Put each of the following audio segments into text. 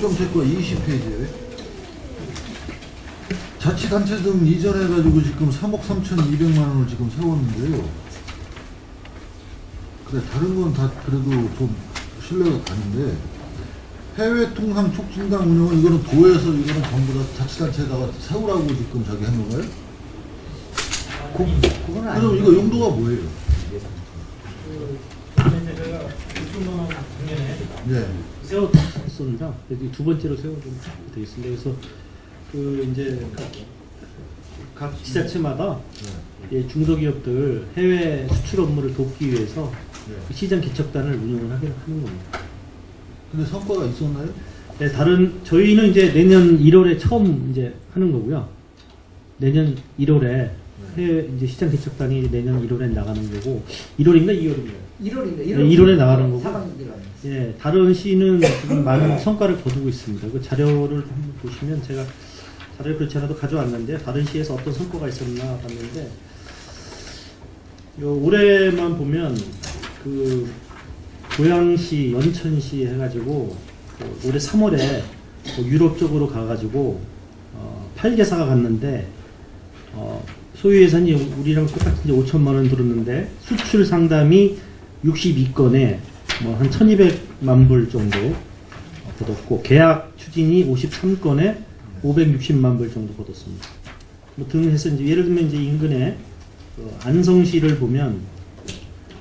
기업정책과 20페이지에 자치단체 등 이전해가지고 지금 3억 3,200만 원을 지금 세웠는데요. 그래, 다른 건 다 그래도 좀 신뢰가 가는데, 해외 통상 촉진단 운영은 이거는 도에서 이거는 전부 다 자치단체에다가 세우라고 지금 저기 한 건가요? 그건 그럼 아니에요. 이거 용도가 뭐예요? 이제 저희가 6천만 원 작년에 네. 세웠습니다. 여기 두 번째로 세워도 되겠습니다. 그래서 그 이제 각 지자체마다 예, 중소기업들 해외 수출 업무를 돕기 위해서 그 시장 개척단을 운영을 하는 겁니다. 근데 성과가 있었나요? 네, 저희는 이제 내년 1월에 처음 이제 하는 거고요. 내년 1월에 해외 이제 시장 개척단이 내년 1월에 나가는 거고, 1월인가 2월인가요? 1월인가? 네, 1월에 나가는 거고. 4박 6일 예, 다른 시는 지금 많은 성과를 거두고 있습니다. 그 자료를 한번 보시면 제가 자료를 그렇지 않아도 가져왔는데 다른 시에서 어떤 성과가 있었나 봤는데 요 올해만 보면 그 고양시, 연천시 해가지고 그 올해 3월에 유럽 쪽으로 가가지고 8개사가 갔는데 소유 예산이 우리랑 똑같은 이제 5천만 원 들었는데 수출 상담이 62건에 뭐 한 1,200만 불 정도 거뒀고 계약 추진이 53건에 560만 불 정도 거뒀습니다. 뭐 등해서 이제 예를 들면 이제 인근에 안성시를 보면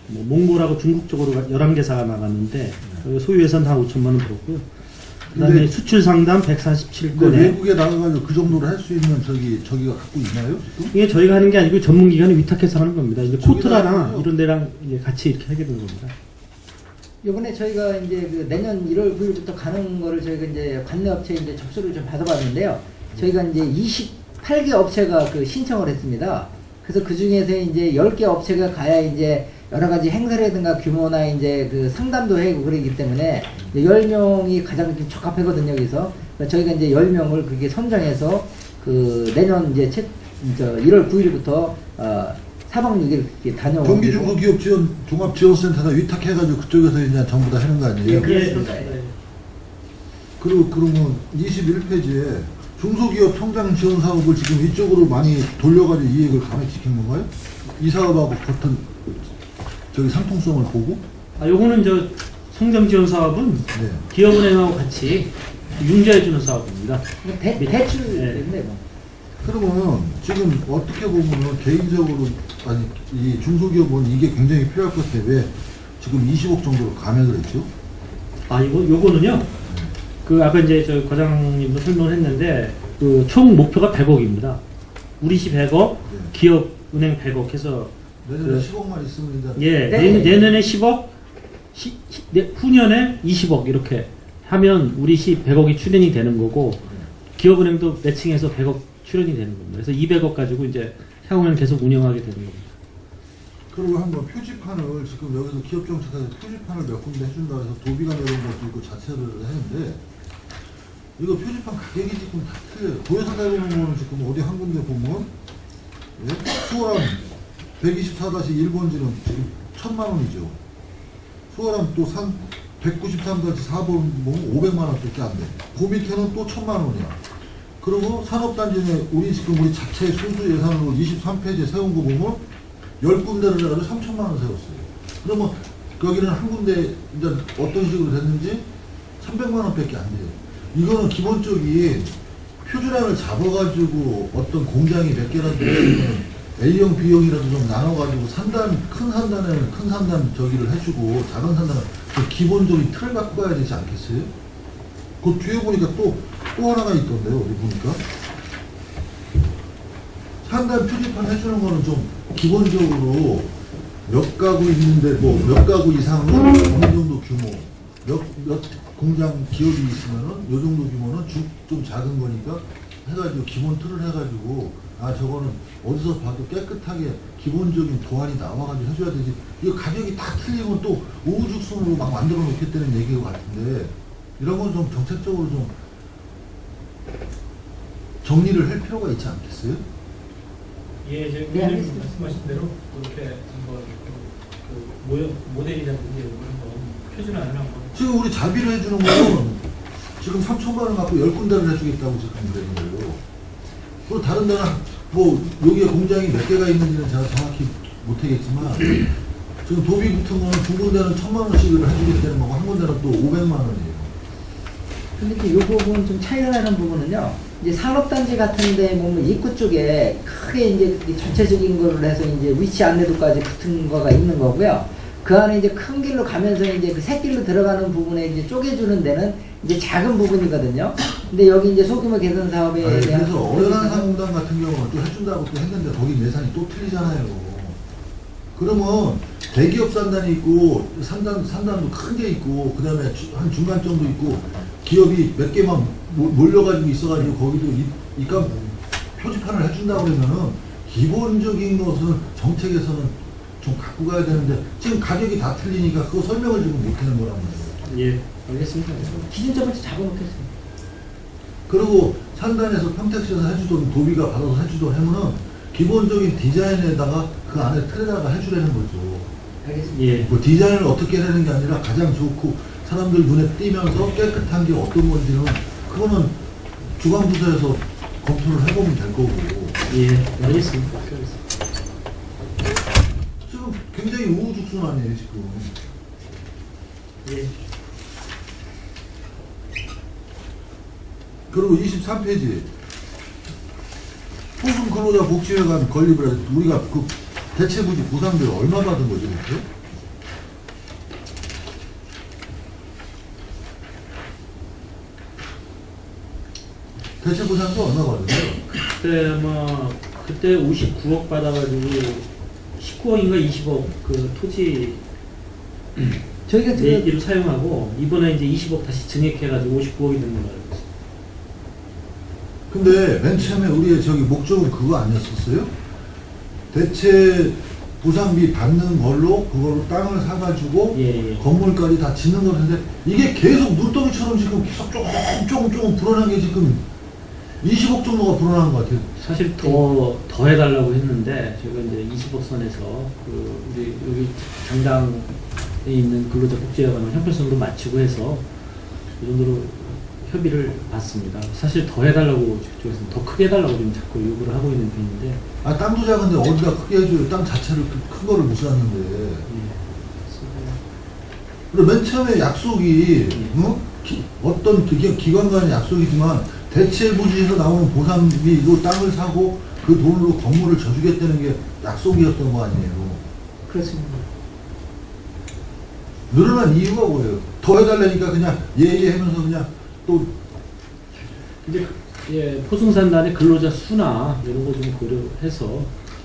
뭐 몽골하고 중국 쪽으로 11개사가 나갔는데 소유 예산 한 5천만 원 들었고요. 그다음에 수출 상담 147건에 외국에 나가가지고 그 정도로 할 수 있는 저기가 갖고 있나요? 지금? 이게 저희가 하는 게 아니고 전문기관이 위탁해서 하는 겁니다. 이제 코트라랑 하고요. 이런 데랑 이제 같이 이렇게 하게 되는 겁니다. 이번에 저희가 이제 그 내년 1월 9일부터 가는 거를 저희가 이제 관내 업체 이제 접수를 좀 받아봤는데요. 저희가 이제 28개 업체가 그 신청을 했습니다. 그래서 그 중에서 이제 10개 업체가 가야 이제 여러 가지 행사라든가 규모나 이제 그 상담도 하고 그러기 때문에 10명이 가장 좀 적합하거든요. 그래서 저희가 이제 10명을 그렇게 선정해서 그 내년 이제 1월 9일부터 4박 6일 이렇게 다녀오고 경기중소기업 지원 종합지원센터다 위탁해가지고 그쪽에서 이제 전부 다 하는 거 아니에요? 예, 그렇습니다. 그리고 그러면 21페이지에 중소기업 성장 지원 사업을 지금 이쪽으로 많이 돌려가지고 이익을 감액시킨 건가요? 이 사업하고 같은 저기 상통성을 보고? 요거는 저 성장 지원 사업은 네. 기업은행하고 같이 융자해주는 사업입니다. 대출인데 뭐. 그러면 지금 어떻게 보면은 개인적으로 아니 이 중소기업은 이게 굉장히 필요할 것 같아요. 왜 지금 20억 정도로 감액을 했죠? 요거는요. 그 아까 이제 저 과장님도 설명을 했는데 그 총 목표가 100억입니다. 우리 시 100억, 기업은행 100억 해서 내년에 10억만 있으면 이제 예, 네. 내년에 10억, 후년에 20억 이렇게 하면 우리 시 100억이 출연이 되는 거고 기업은행도 매칭해서 100억 출연이 되는 겁니다. 그래서 200억 가지고 이제 향후에는 계속 운영하게 되는 겁니다. 그리고 한번 표지판을 지금 여기서 기업정책에서 표지판을 몇 군데 해준다 해서 도비가 내려온 것도 있고 자체를 했는데 이거 표지판 가격이 지금 다 틀려요. 도에서 내려오는 거는 지금 어디 한 군데 보면 예? 수월함 124-1번지는 지금 1,000만 원이죠. 수월함 또 193-4번 보면 500만 원밖에 안 돼. 그 밑에는 또 1,000만 원이야. 그리고 산업단지는 우리 자체 순수 예산으로 23페이지에 세운 거 보면 10군데를 해가지고 3,000만 원 세웠어요. 그러면 거기는 한 군데 이제 어떤 식으로 됐는지 300만 원밖에 안 돼요. 이거는 기본적인 표준량을 잡아가지고 어떤 공장이 몇 개라도 되면 A형, B형이라도 좀 나눠가지고 큰 산단에는 큰 산단 저기를 해주고 작은 산단은 그 기본적인 틀을 갖고 가야 되지 않겠어요? 그 뒤에 보니까 또 하나가 있던데요. 어디 보니까 산단 표지판 해주는 거는 좀 기본적으로 몇 가구 있는데 뭐 몇 가구 이상은 어느 정도 규모 몇 공장 기업이 있으면은 요 정도 규모는 좀 작은 거니까 해가지고 기본 틀을 해가지고 저거는 어디서 봐도 깨끗하게 기본적인 도안이 나와가지고 해줘야 되지. 이거 가격이 다 틀리면 또 우후죽순으로 막 만들어 놓겠다는 얘기 같은데 이런 건 좀 정책적으로 좀 정리를 할 필요가 있지 않겠어요? 예, 이제 네, 알겠습니다. 말씀하신 대로 그렇게 한번 모델이라든지 이런 거 표준화를 한번 지금 우리 자비를 해주는 거는 지금 3천만 원 갖고 10군데를 해주겠다고 지금 그러는 거예요. 그리고 다른 데는 뭐 여기에 공장이 몇 개가 있는지는 제가 정확히 못하겠지만 지금 도비 같은 거는 두 군데는 1,000만 원씩을 해주겠다는 거고 한 군데는 또 500만 원이에요. 근데 이제 요 부분 좀 차이가 나는 부분은요. 이제 산업단지 같은데 보면 입구 쪽에 크게 이제 전체적인 거를 해서 이제 위치 안내도까지 붙은 거가 있는 거고요. 그 안에 이제 큰 길로 가면서 이제 그 새길로 들어가는 부분에 이제 쪼개주는 데는 이제 작은 부분이거든요. 근데 여기 이제 소규모 개선 사업에 아니, 대한 그래서 어연한 상공단 같은 경우는 또 해준다고 또 했는데 거기 예산이 또 틀리잖아요. 그러면 대기업 산단이 있고 산단도 큰 게 있고 그 다음에 한 중간 정도 있고 기업이 몇 개만 몰려가지고 있어가지고 거기도 입감 표지판을 해준다고 그러면은 기본적인 것은 정책에서는 좀 갖고 가야 되는데 지금 가격이 다 틀리니까 그거 설명을 지금 못하는 거란 말이에요. 예, 알겠습니다. 기준점을 잡아놓겠습니다. 그리고 산단에서 평택시에서 해주던 도비가 받아서 해주던 하면은 기본적인 디자인에다가 그 안에 틀에다가 해주라는 거죠. 알겠습니다. 예, 뭐 디자인을 어떻게 하는 게 아니라 가장 좋고 사람들 눈에 띄면서 깨끗한 게 어떤 건지는 그거는 주관부서에서 검토를 해보면 될 거고 예, 알겠습니다. 지금 굉장히 우후죽순하네요 지금. 예, 그리고 23페이지 소금 근로자 복지회관 건립을 해서 우리가 그 대체부지 보상비를 얼마 받은 거죠 그때? 대체 보상도 얼마 받았어요? 그때 아마 그때 59억 받아가지고 19억인가 20억 그 토지 저희가 지금 얘기로 사용하고 이번에 이제 20억 다시 증액해가지고 59억이 된 걸로 알고 있어요. 근데 맨 처음에 우리의 저기 목적은 그거 아니었었어요? 대체 보상비 받는 걸로 그걸로 땅을 사가지고 예, 예. 건물까지 다 짓는 거는데 이게 계속 눈덩이처럼 지금 계속 조금 불어난 게 지금 20억 정도가 불어난 것 같아요. 사실 더 해달라고 했는데 저희가 이제 20억 선에서 그 우리 여기 당당에 있는 근로자 복지회관을 형평성으로 맞추고 해서 이 정도로 협의를 받습니다. 사실 더 해달라고 그쪽에서는 더 크게 해달라고 지금 자꾸 요구를 하고 있는 편인데. 아 땅도 작은데 어디다 크게 해줘요. 땅 자체를 큰 거를 못 샀는데. 예. 그리고 맨 처음에 약속이 어떤 기관 간의 약속이지만 대체부지에서 나오는 보상비로 땅을 사고 그 돈으로 건물을 져주겠다는 게 약속이었던 거 아니에요. 그렇습니다. 늘어난 이유가 뭐예요? 더 해달라니까 그냥 예예 하면서 그냥 또 이제 예, 포승산단의 근로자 수나 이런 거 좀 고려해서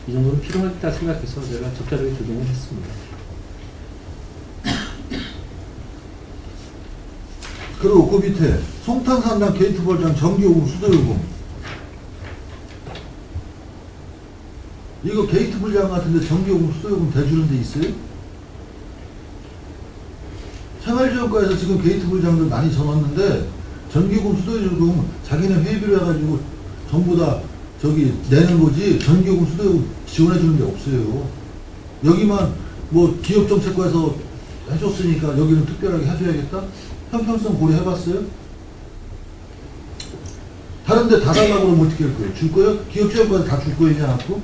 이 정도는 필요하겠다 생각해서 제가 적절하게 조정을 했습니다. 그리고 그 밑에 송탄산단 게이트 벌장 전기요금 수도요금 이거 게이트 불장 같은데 전기요금 수도요금 대주는 데 있어요? 생활지원과에서 지금 게이트 불장들 많이 전왔는데 전기요금 수도요금 자기네 회비로 해가지고 전부 다 저기 내는 거지 전기요금 수도요금 지원해 주는 게 없어요. 여기만 뭐 기업정책과에서 해줬으니까 여기는 특별하게 해줘야겠다? 형평성 고려해봤어요? 다른 데 다 달라고 그러면 어떻게 할 거예요? 줄 거예요? 기업체육과에서 다 줄 거예요? 않고?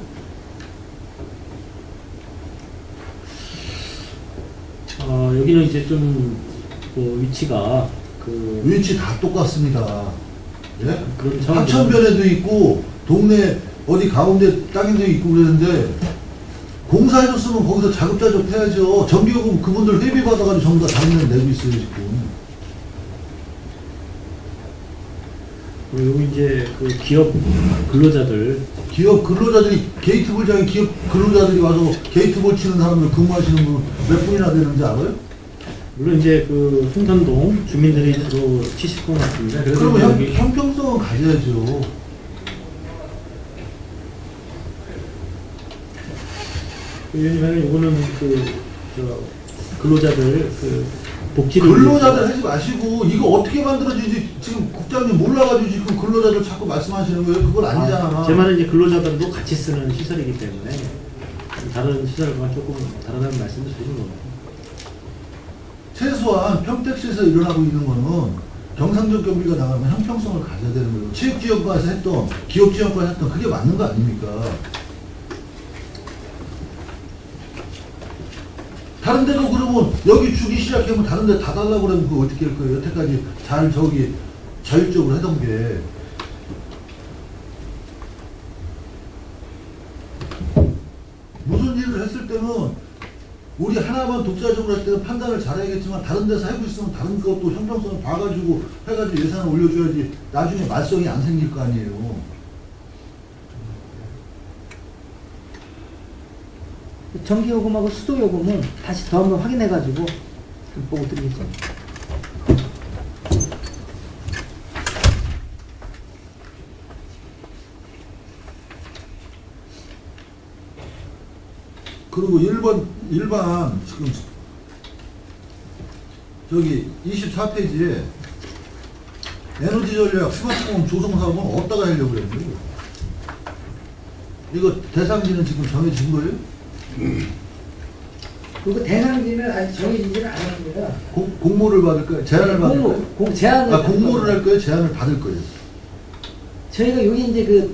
여기는 이제 좀 위치가 그 위치 다 똑같습니다. 예? 그런 하천변에도 있고 동네 어디 가운데 땅에도 있고 그러는데 공사해줬으면 거기서 자급자족 해야죠. 전기요금 그분들 회비 받아가지고 전부 다 다른 데 내고 있어요 지금. 그리고 이제 그 기업 근로자들 기업 근로자들이 게이트 볼장에 기업 근로자들이 와서 게이트 볼 치는 사람들 근무하시는 분 몇 분이나 되는지 알아요? 물론 이제 그 송탄동 주민들이 주로 치실 것 같은데 그래도 그러면 여기 형평성은 가져야죠. 왜냐면 이거는 근로자들 그 복지를 근로자들 위해서 하지 마시고 이거 어떻게 만들어지지 지금 국장님 몰라가지고 지금 근로자들 자꾸 말씀하시는 거예요. 그건 아니잖아. 제 말은 이제 근로자들도 같이 쓰는 시설이기 때문에 다른 시설과 조금 다르다는 말씀을 드리는 겁니다. 최소한 평택시에서 일어나고 있는 거는 경상적 경비가 나가면 형평성을 가져야 되는 거예요. 체육지원과에서 했던, 기업지원과에서 했던 그게 맞는 거 아닙니까? 다른 데도 그러면 여기 주기 시작하면 다른 데 다 달라고 그러면 그거 어떻게 할 거예요? 여태까지 잘 자율적으로 하던 게. 무슨 일을 했을 때는 우리 하나만 독자적으로 할 때는 판단을 잘해야겠지만 다른 데서 하고 있으면 다른 것도 형평성을 봐가지고 해가지고 예산을 올려줘야지 나중에 말썽이 안 생길 거 아니에요. 전기요금하고 수도요금은 다시 더 한번 확인해가지고 좀 보고 드리겠습니다. 그리고 일반 지금 저기 24페이지에 에너지 전략 스마트홈 조성 사업은 어디다가 하려고 그랬는데 이거 대상지는 지금 정해진 거예요? 그리고 대상지는 아직 정해지지는 않았습니다. 공모를 받을 거예요? 제안을 받을 거예요? 제안을 공모를 할 거예요? 제안을 받을 거예요? 저희가 여기 이제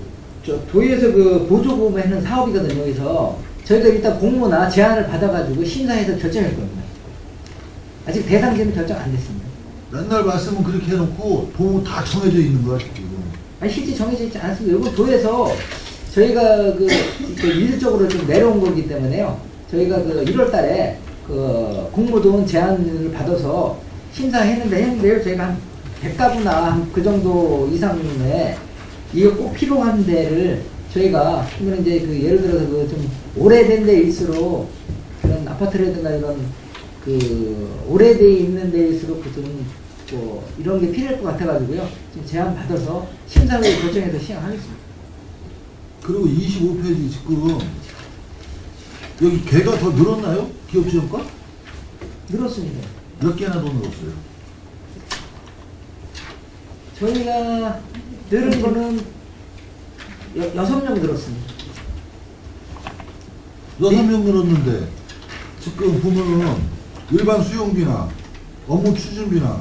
도에서 보조금하는 사업이거든요. 여기서 저희가 일단 공모나 제안을 받아가지고 심사해서 결정할 겁니다. 아직 대상지는 결정 안 됐습니다. 맨날 말씀은 그렇게 해놓고 보면 다 정해져 있는 거야 지금. 아니 실제 정해져 있지 않습니다. 이건 도에서 저희가 일률적으로 좀 내려온 거기 때문에요. 저희가 1월달에 공모돈 제안을 받아서 심사했는데요. 저희가 한 100가구나 한 그 정도 이상의 이거 꼭 필요한 데를 저희가 그러면 이제 예를 들어서 좀 오래된 데일수록 그런 아파트라든가 이런 오래돼 있는 데일수록 좀 이런 게 필요할 것 같아가지고요. 지금 제안 받아서 심사를 결정해서 시행하겠습니다. 그리고 25페이지 지금 여기 개가 더 늘었나요? 기업지원과? 늘었습니다. 몇 개나 더 늘었어요? 저희가 늘은 거는 6명 늘었습니다. 6명 늘었는데 지금 보면은 일반 수용비나 업무 추진비나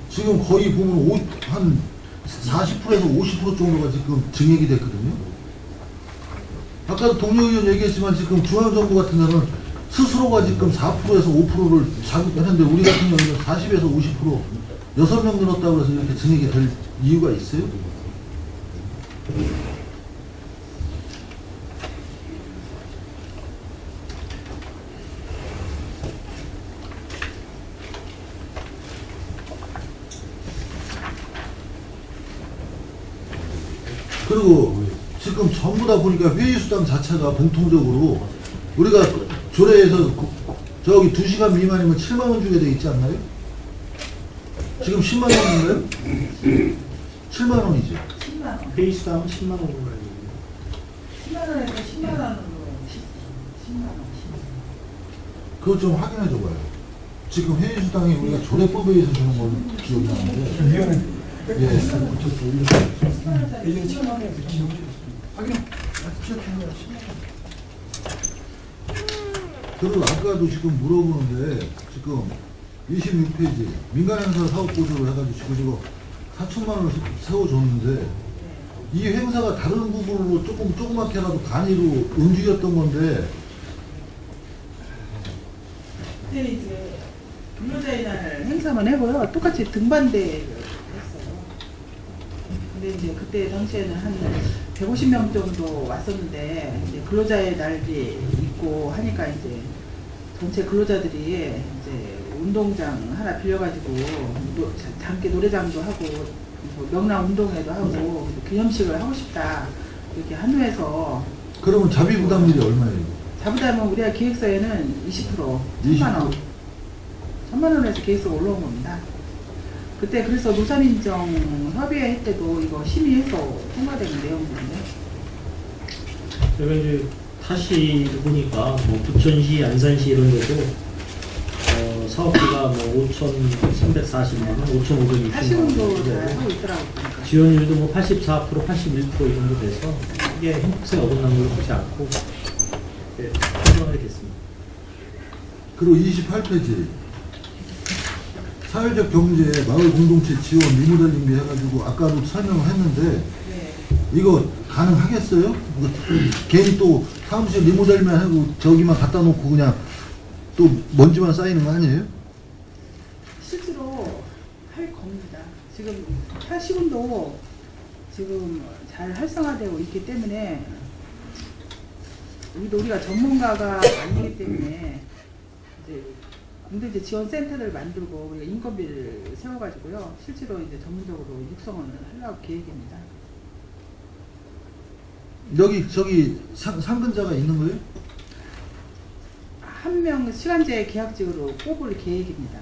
지금 거의 보면 한 40%에서 50% 정도가 지금 증액이 됐거든요. 아까도 동료 의원 얘기했지만 지금 중앙정부 같은 데는 스스로가 지금 4%에서 5%를 자극했는데 우리 같은 경우는 40에서 50% 6명 늘었다고 해서 이렇게 증액이 될 이유가 있어요? 그리고 지금 전부 다 보니까 회의수당 자체가 공통적으로 우리가 조례에서 저기 2시간 미만이면 7만 원 주게 돼 있지 않나요? 지금 10만 원인가요? 7만 원이죠. 10만 원. 회의수당은 10만 원으로 알고 있는데 10만 원에서 10만 원으로 10만 원. 그거 좀 확인해 줘봐요. 지금 회의수당이 우리가 조례법에 의해서 주는 걸로 기억이 나는데. 예. 그리고 아까도 지금 물어보는데 지금 26페이지 민간행사 사업보조를 해가지고 지금 4천만 원을 세워줬는데 이 행사가 다른 부분으로 조그맣게라도 간이로 움직였던 건데 그때 이제 근로자의 날 행사만 해고요. 똑같이 등반대 했어요. 근데 이제 그때 당시에는 한 150명 정도 왔었는데 이제 근로자의 날이 있고 하니까 이제 전체 근로자들이 이제 운동장 하나 빌려가지고 함께 노래장도 하고 뭐 명랑 운동회도 하고 기념식을 하고 싶다 이렇게 한우해서. 그러면 자비 부담률이 얼마예요? 자부담은 우리가 기획서에는 20%, 10만 원. 1000만 원에서 계획서가 올라온 겁니다. 그때 그래서 노사민정 협의회 때도 이거 심의해서 통과된 내용인데. 제가 이제 다시 보니까 뭐 부천시, 안산시 이런 데도 사업비가 뭐 5,340만 원, 5,560만 하시는도 원 잘 되고 하고 있더라고요. 보니까. 지원율도 뭐 84%, 81% 이 정도 돼서 이게 행복성에 어긋난 걸로 보지 않고 선정하게 됐습니다. 그리고 28페이지 사회적 경제, 마을 공동체 지원, 리모델링비 해가지고 아까도 설명을 했는데 네. 이거 가능하겠어요? 이거 괜히 또 사무실 리모델만 하고 저기만 갖다 놓고 그냥 또 먼지만 쌓이는 거 아니에요? 실제로 할 겁니다. 지금 탈시군도 지금 잘 활성화되고 있기 때문에 우리가 전문가가 아니기 때문에 이제 공동체 지원센터를 만들고 우리가 인건비를 세워가지고요. 실제로 이제 전문적으로 육성을 하려고 계획입니다. 여기 저기 상근자가 있는 거예요? 한 명 시간제 계약직으로 뽑을 계획입니다.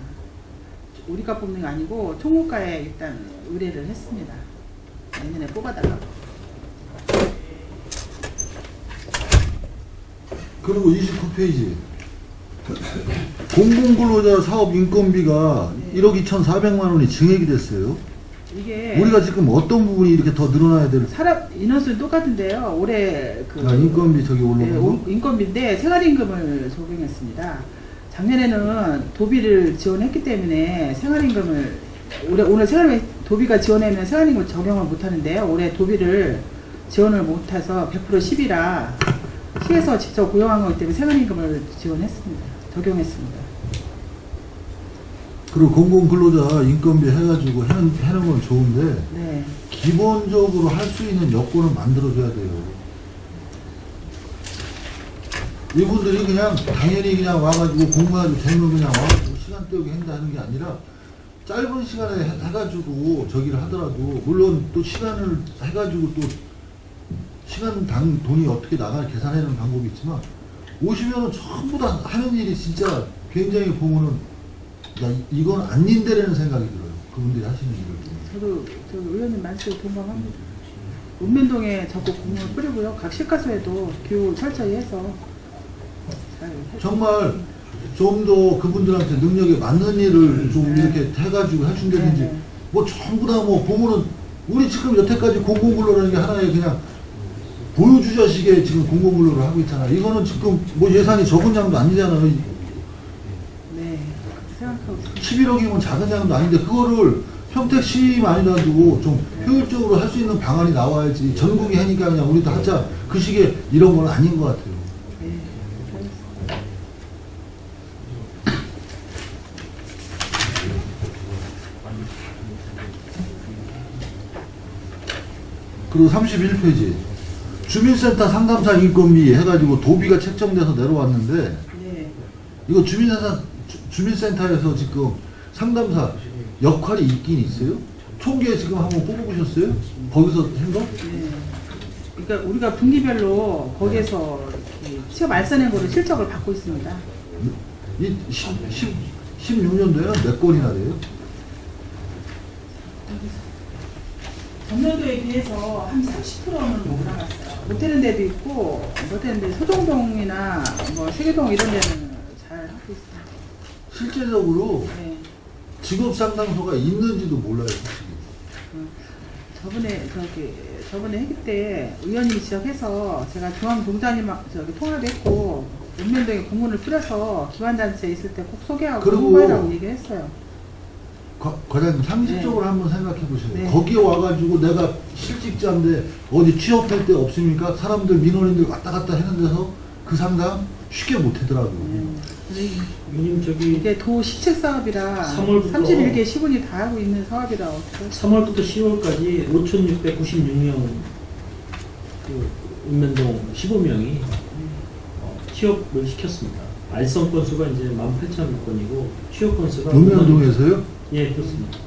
우리가 뽑는 게 아니고 총무과에 일단 의뢰를 했습니다. 내년에 뽑아달라고. 그리고 29페이지 공공근로자 사업 인건비가 네. 1억 2,400만 원이 증액이 됐어요. 이게 우리가 지금 어떤 부분이 이렇게 더 늘어나야 될 사람 인원수는 똑같은데요. 올해 그 인건비 저기 네, 올라간 거? 인건비인데 생활임금을 적용했습니다. 작년에는 도비를 지원했기 때문에 생활임금을 오늘 도비가 지원하면 생활임금을 적용을 못하는데요. 올해 도비를 지원을 못해서 100% 10이라 시에서 직접 고용한 거기 때문에 생활임금을 지원했습니다. 적용했습니다. 그리고 공공근로자 인건비 해가지고 해는 건 좋은데 네. 기본적으로 할 수 있는 여건을 만들어줘야 돼요. 이분들이 그냥 당연히 그냥 와가지고 공부해가지고 되면 그냥 와가지고 시간 때우기 한다는 게 아니라 짧은 시간에 해가지고 저기를 하더라도 물론 또 시간을 해가지고 또 시간당 돈이 어떻게 나가 계산하는 방법이 있지만 오시면은 전부 다 하는 일이 진짜 굉장히 보면은 야 이건 아닌데라는 생각이 들어요. 그분들이 하시는 일을. 저도 의원님 말씀에 동감합니다. 읍면동에 적극 공을 뿌리고요. 각 시가소에도 교육을 철저히 해서 잘 정말 좀 더 그분들한테 능력에 맞는 일을 좀 네. 이렇게 해가지고 해준다든지 네. 뭐 전부 다 뭐 보면은 우리 지금 여태까지 공공근로라는 게 하나의 그냥 보여주자식의 지금 공공근로를 하고 있잖아요. 이거는 지금 뭐 예산이 적은 장도 아니잖아요. 네, 생각하고 있습니다. 11억이면 작은 장도 아닌데 그거를 평택 시만 아니라도 좀 효율적으로 할 수 있는 방안이 나와야지 전국이 하니까 그냥 우리도 하자 그 식의 이런 건 아닌 것 같아요. 네, 알겠습니다. 그리고 31페이지 주민센터 상담사 인건비 해가지고 도비가 책정돼서 내려왔는데 네, 이거 주민센터에서 지금 상담사 역할이 있긴 있어요? 총계 지금 한번 뽑아보셨어요? 거기서 한 거? 네. 그러니까 우리가 분기별로 거기에서 이렇게 취업 알선행보를 실적을 받고 있습니다. 이 16년도에는 몇 건이나 돼요? 전년도에 비해서 한 30%는 올라갔어요. 못되는 데도 있고, 못되는 데 소정동이나 뭐 세계동 이런 데는 잘 하고 있습니다. 실제적으로 네. 직업 상담소가 있는지도 몰라요, 솔직히. 저번에 회기 때 의원님이 지적해서 제가 중앙공단님 통화했고 읍면동에 공문을 뿌려서 기관단체에 있을 때 꼭 소개하고 그리고 홍보해라고 얘기했어요. 과장님 상식적으로 네. 한번 생각해 보세요. 네. 거기에 와가지고 내가 실직자인데 어디 취업할 데 없습니까? 사람들 민원인들 왔다 갔다 하는 데서 그 상담 쉽게 못 하더라고요. 위원님 저기 이게 도 시책 사업이라 3월부터 31개 시군이 다 하고 있는 사업이라 어떡해. 3월부터 10월까지 5,696명 그 읍면동 15명이 취업을 시켰습니다. 알선 건수가 이제 18,000건이고 취업 건수가 읍면동에서요? 예, 그렇습니다.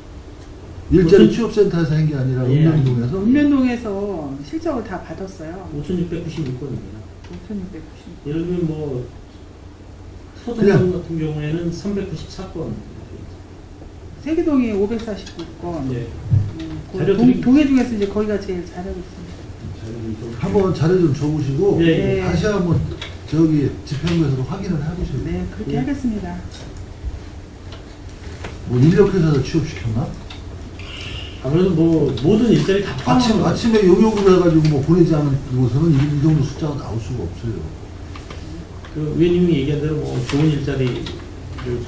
일자리 무슨- 취업센터에서 한 게 아니라 예, 읍면동에서? 읍면동에서 실적을 다 받았어요. 5,696건입니다. 5,690. 예를 들면 뭐 그냥- 서동동 같은 경우에는 394건. 세계동이 549건. 예. 자료 동해 중에서 이제 거기가 제일 잘하고 있습니다. 한번 자료 좀 줘보시고 예, 예. 다시 한번 저기 집행부에서도 확인을 해보세요. 네, 그렇게 예. 하겠습니다. 뭐 인력회사에서 취업시켰나? 아무래도 뭐 모든 일자리 다 포함하는 아침에 용역으로 해가지고 뭐 보내지 않은 곳에는 이 정도 숫자가 나올 수가 없어요. 그 의원님이 얘기한 대로 뭐 좋은 일자리를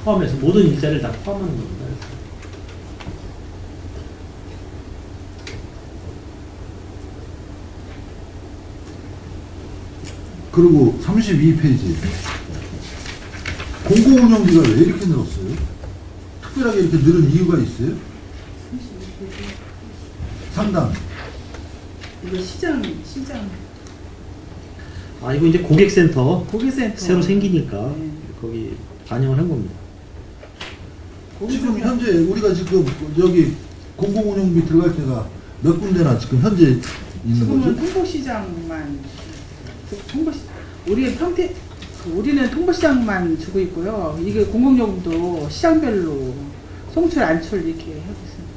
포함해서 모든 일자리를 다 포함하는 겁니다. 그리고 32페이지. 공공운영비가 왜 이렇게 늘었어요? 특별하게 이렇게 늘은 이유가 있어요? 상당. 이거 시장 아, 이거 이제 고객센터 고객센터 새로 생기니까 네. 거기 반영을 한 겁니다. 지금 현재 우리가 지금 여기 공공운영비 들어갈 때가 몇 군데나 지금 현재 있는 지금은 거죠? 통보시장만 우리는 통보시장만 주고 있고요. 이게 공공요금도 시장별로 송출 안출 이렇게 하고 있습니다.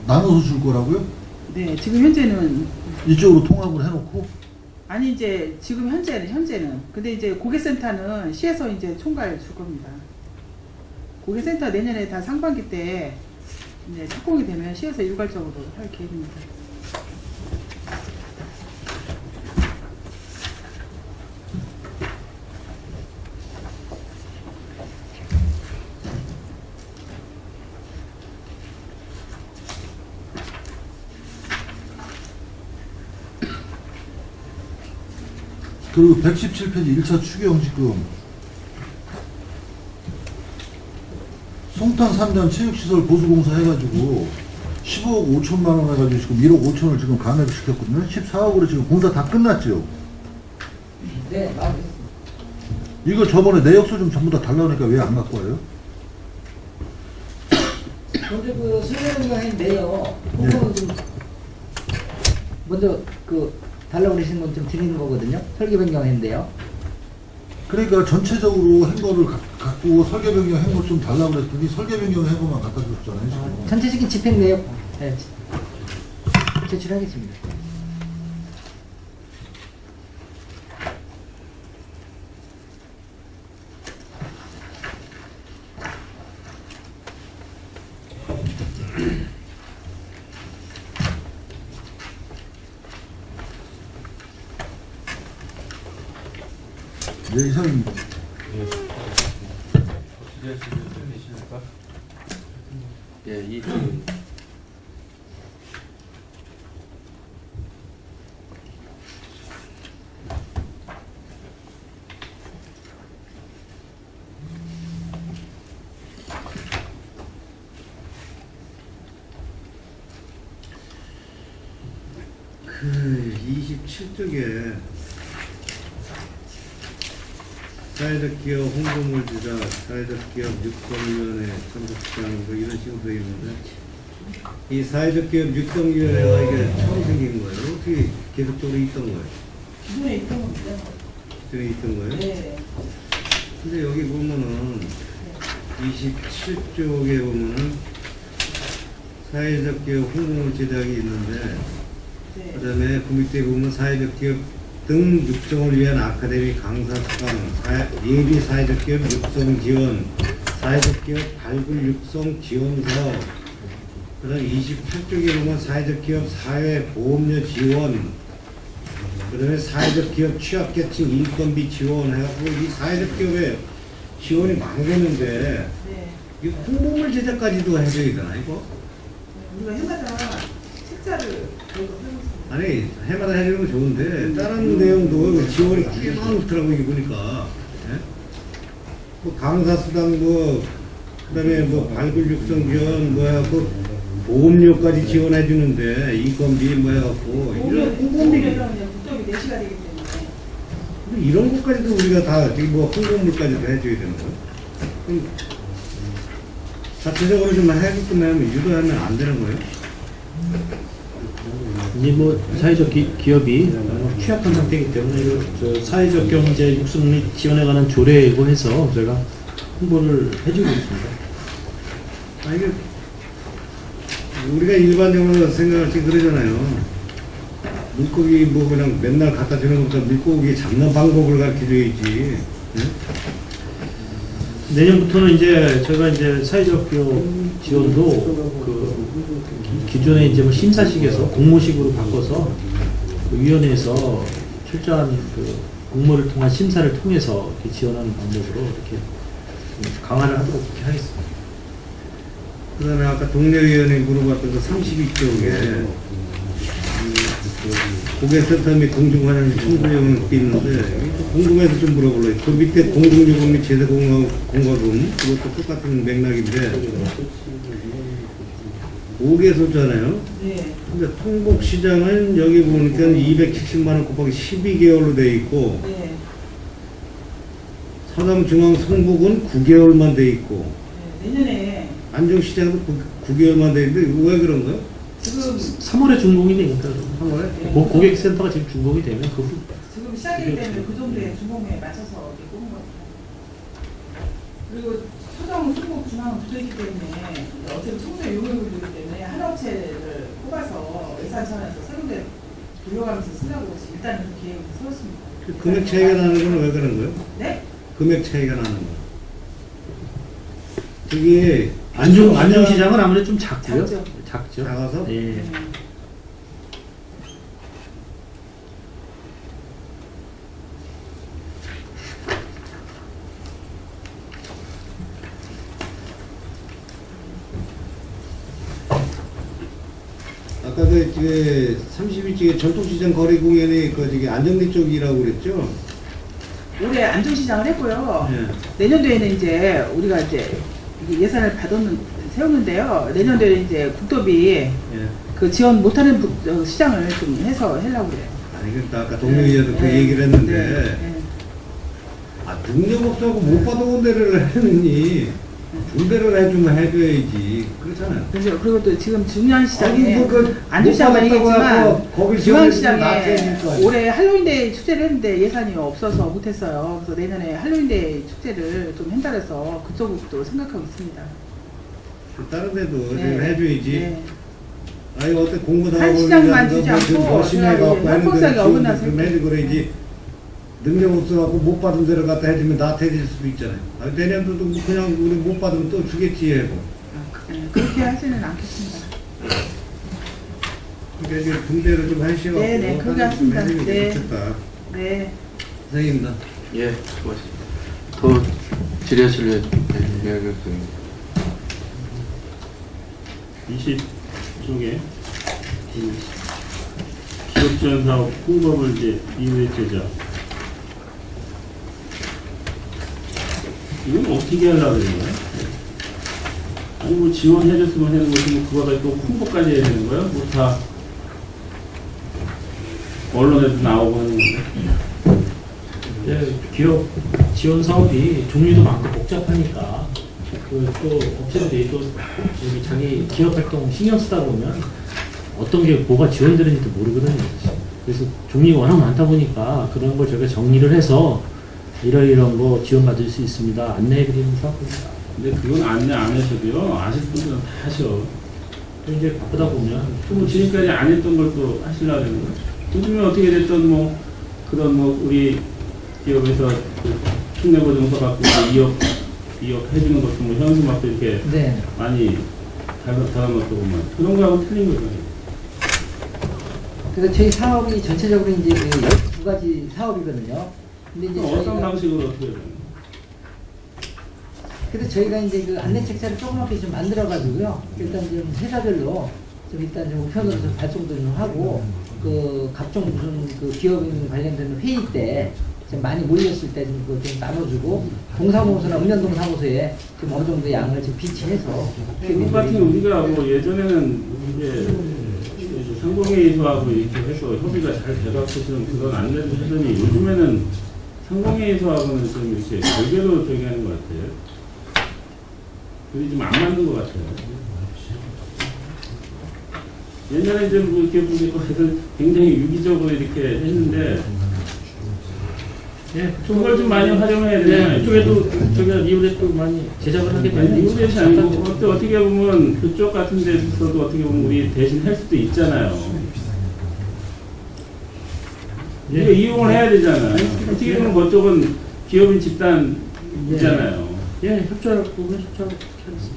나눠서 줄 거라고요? 네, 지금 현재는 이쪽으로 통합을 해놓고? 아니 이제 지금 현재는 근데 이제 고객센터는 시에서 이제 총괄 줄 겁니다. 고객센터 내년에 다 상반기 때 이제 착공이 되면 시에서 일괄적으로 할 계획입니다. 그리고 117페이지 1차 추경 지금 송탄 3단 체육시설 보수공사 해가지고 15억 5천만 원 해가지고 지금 1억 5천을 지금 감액을 시켰거든요. 14억으로 지금 공사 다 끝났죠. 네, 알겠습니다. 이거 저번에 내역서 좀 전부 다 달라니까 왜 안 갖고 와요? 먼저 그 설계 변경했는데요. 그거는 좀 먼저 그 달라고 그러신 건 좀 드리는 거거든요. 설계 변경했는데요. 그러니까 전체적으로 한 거를 갖고 설계 변경 한 거 좀 달라고 그랬더니 설계 변경 한 거만 갖다 줬잖아요. 지금. 전체적인 집행 내역 네, 제출하겠습니다. 네, 이상입니다. 예, 이 그 27쪽에 사회적 기업 홍보물 제작, 사회적 기업 육성위원회 참석장 뭐 이런 식으로 되어 있는데 이 사회적 기업 육성위원회가 이게 처음 생긴 거예요? 어떻게 계속적으로 있던 거예요? 기존에 있던 겁니다. 기존에 있던 거예요? 네. 근데 여기 보면은 27쪽에 보면은 사회적 기업 홍보물 제작이 있는데 네. 그 다음에 그 밑에 보면 사회적 기업 등 육성을 위한 아카데미 강사 수강, 예비 사회적 기업 육성 지원, 사회적 기업 발굴 육성 지원 사업, 그 다음에 28쪽에 보면 사회적 기업 사회 보험료 지원, 그 다음에 사회적 기업 취약계층 인건비 지원 해갖고 이 사회적 기업에 지원이 많이 되는데 네. 이 홍보물 제작까지도 해줘야 되나 이거? 우리가 해마다 책자를 저희가 하고 있습니다. 아니 해마다 해주는 건 좋은데 다른 내용도 지원이 꽤 많더라고 이게 보니까 예? 뭐 강사 수당 뭐 그다음에 뭐 발굴 육성 지원 뭐 해갖고 보험료까지 지원해 주는데 인건비 뭐 해갖고 이런 홍보물 보험료는 국토비 내시가 되기 때문에 이런 것까지도 우리가 다 저기 뭐 홍보물까지도 해줘야 되는 거예요? 그럼 자체적으로 좀 해주면 유도하면 안 되는 거예요? 이제 뭐 사회적 기업이 취약한 상태이기 때문에 저 사회적 경제 육성 및 지원에 관한 조례고 해서 저희가 홍보를 해주고 있습니다. 아 이게 우리가 일반적으로 생각할 때 그러잖아요. 물고기 뭐 그냥 맨날 갖다 주는 것보다 물고기 잡는 방법을 가르쳐줘야지. 응? 내년부터는 이제 저희가 이제 사회적 기업 지원도 그 기존에 이제 뭐 심사식에서 공모식으로 바꿔서 그 위원회에서 철저한 그 공모를 통한 심사를 통해서 이렇게 지원하는 방법으로 이렇게 강화를 하도록 그렇게 하겠습니다. 그 다음에 아까 동료위원회 물어봤던 그 32쪽에 고객센터 및 공중화장실 청소용은 있는데 이게 좀 궁금해서 좀 물어보려고. 그 밑에 공중요금 및 제세공과금 그것도 똑같은 맥락인데 5개소잖아요. 네. 근데 통곡시장은 여기 보니까 270만 원 곱하기 12개월로 돼 있고 네. 서남중앙 성북은 9개월만 돼 있고 네. 내년에 안정시장도 9개월만 돼 있는데 왜 그런 거예요? 지금 3월에 준공이 되니까 3월에? 고객센터가 지금 준공이 되면 그 후. 지금 시작이기 때문에 그 정도의 주공에 맞춰서 이렇게 꼽은 것 같아요. 그리고 서정, 충북, 중앙은 붙어있기 때문에 어차피 청소에 용역을 주기 때문에 한 업체를 뽑아서 예산 차원에서 세 군데 돌려가면서 쓰려고 일단 계획을 세웠습니다. 그 금액 차이가 나는 건 왜 그런 거예요? 네? 금액 차이가 나는 거. 그게 안중시장은 아무래도 좀 작고요. 작죠. 작죠. 작아서? 예. 아까 그 32째 전통시장 거래공연이 그 저기 안정리 쪽이라고 그랬죠? 올해 안정시장을 했고요. 예. 내년도에는 이제 우리가 이제 이게 예산을 세우는데요. 내년도에 이제 국토비 예. 그 지원 못하는 시장을 좀 해서 하려고 그래요. 아니 그러니까 아까 동료의원도 그 얘기를 했는데 네. 아 능력 없어갖고 못 받아온 데를 하느니 분배를 해주면 해줘야지 그렇잖아요. 그래서 그리고 또 지금 중요한 시장에 아니, 그 안주시장만 못 받았다고 얘기했지만 하고 거길 중앙시장에 지원해주면 올해 할로윈데이 축제를 했는데 예산이 없어서 못했어요. 그래서 내년에 할로윈데이 축제를 좀 한달해서 그쪽도 생각하고 있습니다. 다른 데도 네. 좀 해줘야지. 네. 아니 어때 공부도 한 하고 시장만 주지 않고 열심히 그냥 해갖고 형평성에 어긋나서 좀 해주고 그래야지. 능력 없어갖고 못 받은 데를 갖다 해주면 나태해질 수도 있잖아요. 아, 내년도도 뭐 그냥 우리 못 받으면 또 주겠지 하고. 그렇게 하지는 않겠습니다. 그러니까 이제 분배를 좀 하시고. 네, 네, 그렇게 하겠습니다. 네. 좋겠다. 네. 선생님도. 예, 수고하셨습니다. 더 질의하실 이야기였습니다. 20쪽에 기업지원 사업 홍보를 이제 이후에 제작. 이건 어떻게 하려고 그러는 거야? 아니 뭐 지원해줬으면 하는 거지 뭐 그거다 또 홍보까지 해야 되는 거야? 뭐 다 언론에도 나오고 하는 건데. 네, 기업 지원 사업이 종류도 많고 복잡하니까 또 업체들이 또 여기 자기 기업 활동 신경 쓰다 보면 어떤 게 뭐가 지원되는지도 모르거든요. 그래서 종류가 워낙 많다 보니까 그런 걸 저희가 정리를 해서 이런 거 지원받을 수 있습니다. 안내해드리는 사업입니다. 근데 그건 안내 안 하셔도요. 아실 분들은 다 하셔. 또 이제 바쁘다 보면 또 뭐 지금까지 안 했던 걸 또 하시려고 하는 거예요. 요즘에 어떻게 됐던 뭐 그런 뭐 우리 기업에서 그 흉내보증서 갖고 2억 해주는 것도 뭐 현수막도 이렇게 네. 많이 달아놓고 보면 그런 거하고 틀린 거죠. 그래서 저희 사업이 전체적으로 이제 그 12가지 사업이거든요. 근데 이제 어떤 저희가 방식으로 어떻게 해야 되는 그래서 저희가 이제 그 안내 책자를 조그맣게 좀 만들어가지고요. 일단 좀 회사별로 좀 일단 좀 우편으로 좀 발송도 좀 하고 그 각종 무슨 그 기업인 관련된 회의 때 좀 많이 몰렸을 때 좀 그거 좀 나눠주고 동사무소나 읍면동 사무소에 좀 어느 정도 양을 좀 비치해서 미국 같은 게 우리가 뭐 예전에는 이제 상공회의소하고 이렇게 해서 협의가 잘 돼갖고서는 그런 안내를 하더니 요즘에는 상공회의소하고는 좀 이렇게 별개로 저기 하는 것 같아요. 그게 좀 안 맞는 것 같아요. 옛날에 이제 뭐 이렇게 보니까 굉장히 유기적으로 이렇게 했는데 예, 그걸 좀 많이 활용해야 되잖아요. 그쪽에도 저희가 리올에 또 많이 제작을 하게 아니, 되면 이웃이 아니고 어떻게 보면 그쪽 같은 데서도 어떻게 보면 우리 대신 할 수도 있잖아요. 예. 우리가 이용을 해야 되잖아. 어떻게 보면 그쪽은 기업인 집단이잖아요. 예, 협조할 부분 협조하고 하겠습니다.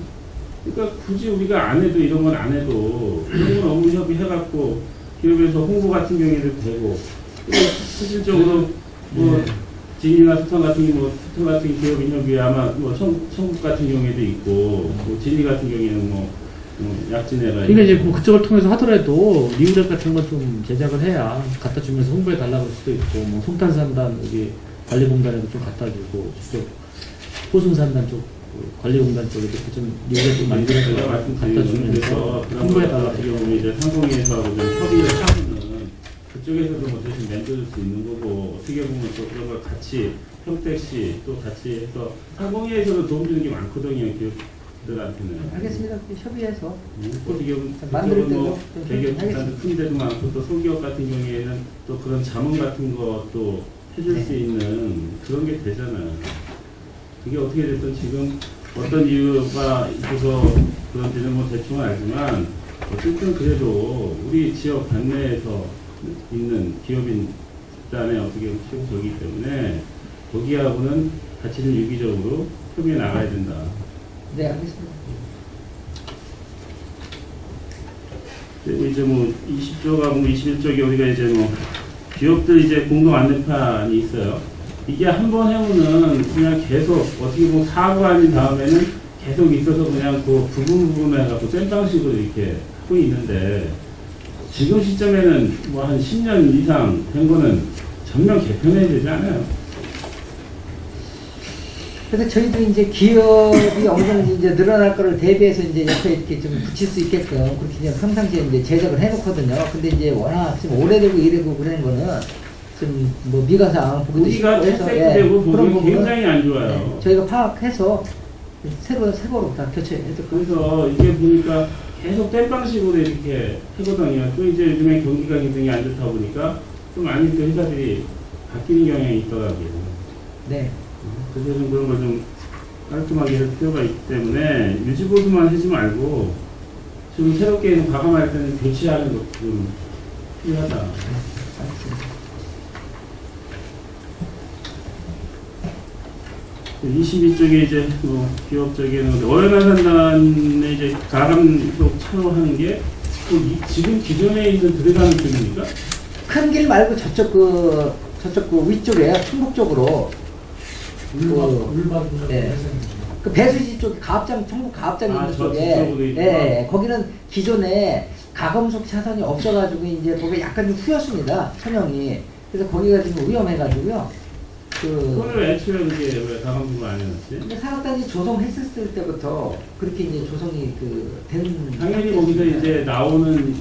그러니까 굳이 우리가 안 해도 이런 건 안 해도 이런 건 업무 협의해갖고 기업에서 홍보 같은 경우에도 되고 그리고 실질적으로 뭐 진이나 수탄 같은 게 뭐 수탄 같은 기업 인력이 아마 뭐 성국 같은 경우에도 있고 뭐 진이 같은 경우에는 뭐 약진해가 그러니까 이제 뭐 그쪽을 통해서 하더라도 리우렛 같은 건 좀 제작을 해야 갖다 주면서 홍보해 달라고 할 수도 있고, 뭐 송탄산단 여기 관리공단에도 좀 갖다 주고, 저쪽 포순산단 쪽 관리공단 쪽에도 좀 리우렛 좀 만들어서 제가 갖다 말씀드린 주면서 그래서 그런 홍보해 거 달라고. 같은 경우는 이제 상공회사하고 좀 협의를 하면은 그쪽에서도 뭐 대신 만들어줄 수 있는 거고, 어떻게 보면 또 그런 걸 같이 평택시 또 같이 해서 상공회에서도 도움 주는 게 많거든요, 기업들한테는. 알겠습니다. 협의해서 어떻게 보면 만들 그쪽은 뭐 때도 좀 대기업들한테 큰 데도 많고 또 소기업 같은 경우에는 또 그런 자문 같은 것도 해줄 네. 수 있는 그런 게 되잖아요. 그게 어떻게 됐든 지금 어떤 이유가 있어서 그런지는 뭐 대충 알지만 어쨌든 그래도 우리 지역 관내에서 있는 기업인 집단의 어떻게 보면 최고적이기 때문에 거기하고는 같이 좀 유기적으로 협의해 나가야 된다. 네, 알겠습니다. 그리고 이제 뭐 20조가 뭐 21조기 우리가 이제 뭐 기업들 이제 공동 안내판이 있어요. 이게 한 번 해오는 그냥 계속 어떻게 보면 사고가 아닌 다음에는 계속 있어서 그냥 그 부분 해갖고 쌤방식으로 이렇게 하고 있는데 지금 시점에는 뭐 한 10년 이상 된 거는 전면 개편해야 되지 않아요? 그래서 저희도 이제 기업이 어느 정도 이제 늘어날 거를 대비해서 이제 옆에 이렇게 좀 붙일 수 있게끔 그렇게 이제 평상시에 이제 제작을 해놓거든요. 근데 이제 워낙 좀 오래되고 이래고 그런 거는 좀 뭐 미가상 보기도 우리가 쉽고 해서 채택되고 그런 보기 부분은 굉장히 안 좋아요. 네, 저희가 파악해서 새거로 다 교체해서 그래서 이게 보니까 계속 땜방식으로 이렇게 하거든요. 또 이제 요즘에 경기가 굉장히 안 좋다 보니까 좀 많이 또 회사들이 바뀌는 경향이 있더라고요. 네. 그래서 좀 그런 걸 좀 깔끔하게 할 필요가 있기 때문에 유지보수만 하지 말고 좀 새롭게 과감할 때는 교체하는 것도 좀 필요하다. 알겠습니다. 22쪽에 이제 뭐 기업 쪽에는 어연한 산단에 이제 가감속 차로 하는 게 지금 기존에 있는 들어가는 쪽입니까? 큰 길 말고 저쪽 그 위쪽에 충북 쪽으로 네. 그 배수지 쪽 가압장 충북 가압장 있는 저 쪽에 뒤쪽으로 있구나. 예, 거기는 기존에 가검속 차선이 없어가지고 이제 거기 약간 좀 후였습니다 천형이. 그래서 거기가 지금 위험해가지고요. 그거를 애초에 그게 왜 가감속을 안 해놨지? 근데 산업단지 조성했을 때부터 그렇게 이제 조성이 된 당연히 거기서 이제 나오는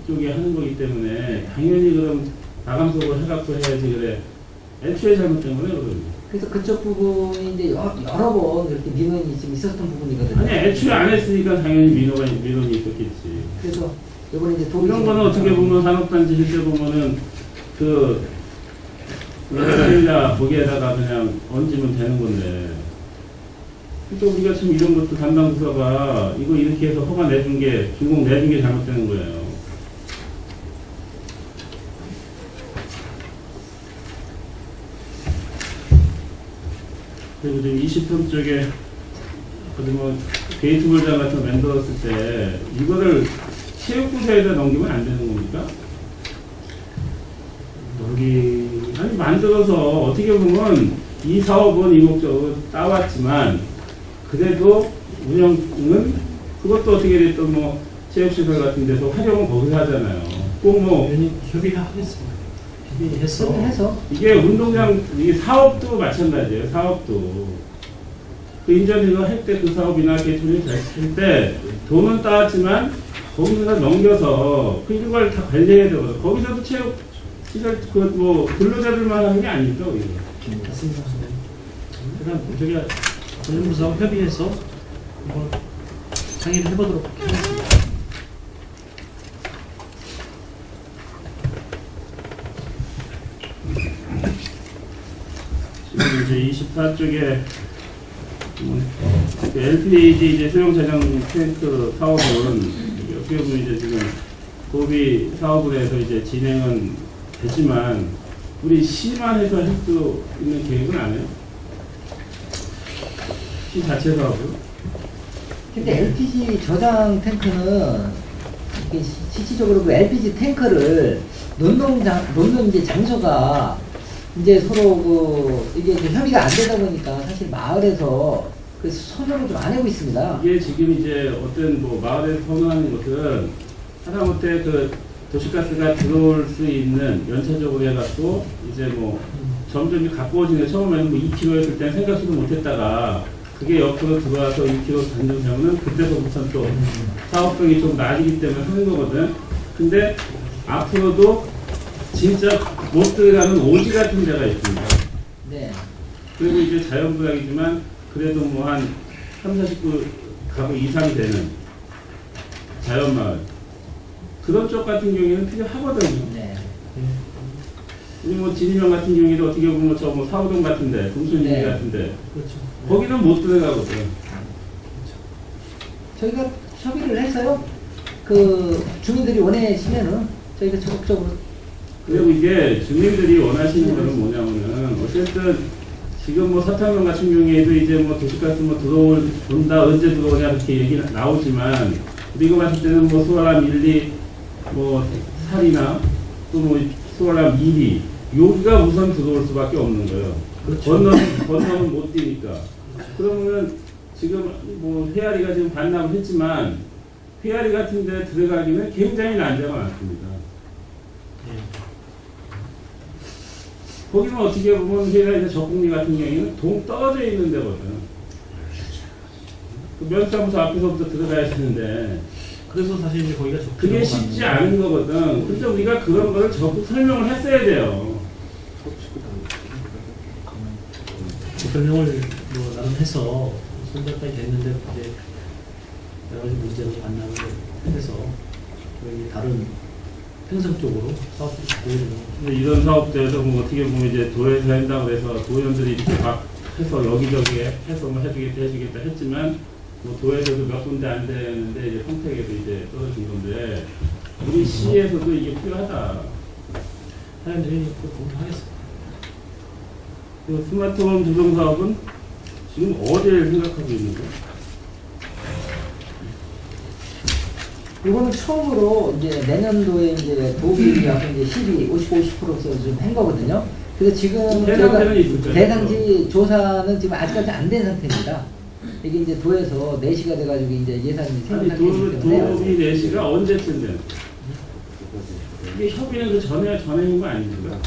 쪽에 하는 거기 때문에 당연히 그럼 가감속을 해갖고 해야지 그래. 애초에 잘못된 거네 그러면. 그래서 그쪽 부분이 이제 여러 번 그렇게 민원이 지금 있었던 부분이거든요. 아니 애초에 안 했으니까 당연히 민원이 있었겠지. 그래서 이번에 이제 이런 거는 어떻게 보면 산업단지 실제 보면은 그 레일이나 거기에다가 그냥 얹으면 되는 건데. 그러니까 우리가 참 이런 것도 담당 부서가 이거 이렇게 해서 허가 내준 게 준공 내준 게 잘못되는 거예요. 그리고 지금 20편 쪽에 어디 뭐 게이트 볼장 같은 거 만들었을 때 이거를 체육부서에다 넘기면 안 되는 겁니까? 아니 만들어서 어떻게 보면 이 사업은 이 목적으로 따왔지만 그래도 운영은 그것도 어떻게 됐든 뭐 체육시설 같은 데서 활용은 거기서 하잖아요. 꼭 뭐 협의하겠습니다. 협의해서 해서 이게 운동장 이게 사업도 마찬가지예요. 사업도 그 인전 이거 할 때 그 사업이나 개통을 할 때 돈은 따왔지만 거기서 넘겨서 그걸 다 관리해야 되거든. 거기서도 체육 시설 그뭐 근로자들만 하는 게 아닙니까 우리가. 맞습니다. 그럼 저희가 관련부서와 협의해서 한번 상의를 해보도록 하겠습니다. 지금 이제 24쪽에 LPG 이제 소형 저장 탱크 사업은 이게 어떻게 보면 이제 지금 고비 사업을 해서 이제 진행은 되지만 우리 시만 해서 할 수 있는 계획은 안 해요? 시 자체 사업으로? 근데 LPG 저장 탱크는 이게 실질적으로 그 LPG 탱크를 놓는 이제 장소가 이제 서로 이게 이제 협의가 안 되다 보니까 사실 마을에서 그래서 선호를 좀 안 하고 있습니다. 이게 지금 이제 어떤 뭐 마을에서 선호하는 것은 하다못해 그 도시가스가 들어올 수 있는 연차적으로 해갖고 이제 뭐 점점 가까워지는 처음에는 뭐 2km였을 때는 생각지도 못했다가 그게 옆으로 들어와서 2km 단정되면은 그때서부터 또 사업성이 좀 낮기 때문에 하는 거거든. 근데 앞으로도 진짜 못 들어가는 오지 같은 데가 있습니다. 네. 그리고 이제 자연부양이지만 그래도 뭐 한 30, 49가구 이상 되는 자연마을. 그런 쪽 같은 경우에는 필요하거든요. 네. 우리 뭐 진이명 같은 경우에도 어떻게 보면 저 뭐 사우동 같은데, 동순이 네. 같은데, 그렇죠. 거기는 못 들어가거든. 저희가 협의를 해서요. 그 주민들이 원하시면은 저희가 적극적으로 그리고 이게 주민들이 원하시는 거는 뭐냐면은 어쨌든 지금 뭐 서탄강 같은 경우에도 이제 뭐 도시가스 뭐 들어온다 언제 들어오냐 이렇게 얘기 나오지만 우리가 봤을 때는 뭐 수월함 1, 2, 뭐 살이나 또 뭐 수월함 2, 2 여기가 우선 들어올 수밖에 없는 거예요. 그렇죠. 건너는 못 뛰니까. 그러면은 지금 뭐 회아리가 지금 반납을 했지만 회아리 같은 데 들어가기는 굉장히 난제가 많습니다. 거기는 어떻게 보면 회가 이제 적국리 같은 경우에는 동 떨어져 있는 데거든. 그 면사무소 앞에서부터 들어가야 되는데 그래서 사실 이제 거기가 그게 쉽지 않은 거거든. 근데 우리가 그런 거를 적극 설명을 했어야 돼요. 설명을 뭐 나름 해서 손절까지 됐는데 이제 여러 가지 문제로 반납을 해서 여기 다른 행성 쪽으로 사업을 보여주는 근데 이런 사업자에서 뭐 어떻게 보면 이제 도에서 한다고 해서 도연들이 이렇게 막 해서 여기저기 해서 뭐 해주겠다 했지만 뭐 도에서도 몇 군데 안 되는데 이제 평택에도 이제 떨어진 건데 우리 시에서도 이게 필요하다. 사람들이 공부하겠습니다. 그 스마트홈 조성 사업은 지금 어디를 생각하고 있는 거야? 이거는 처음으로 이제 내년도에 이제 도비하고 이제 50%서 좀 한 거거든요. 그래서 지금 저희가 대상지는 있을 거예요. 대상지 조사는 지금 아직까지 안 된 상태입니다. 이게 이제 도에서 내시가 돼가지고 이제 예산이 아니 생각하기 때문에 도비 내시가 언제쯤 되는? 이게 협의는 그 전에인 거 아닙니까?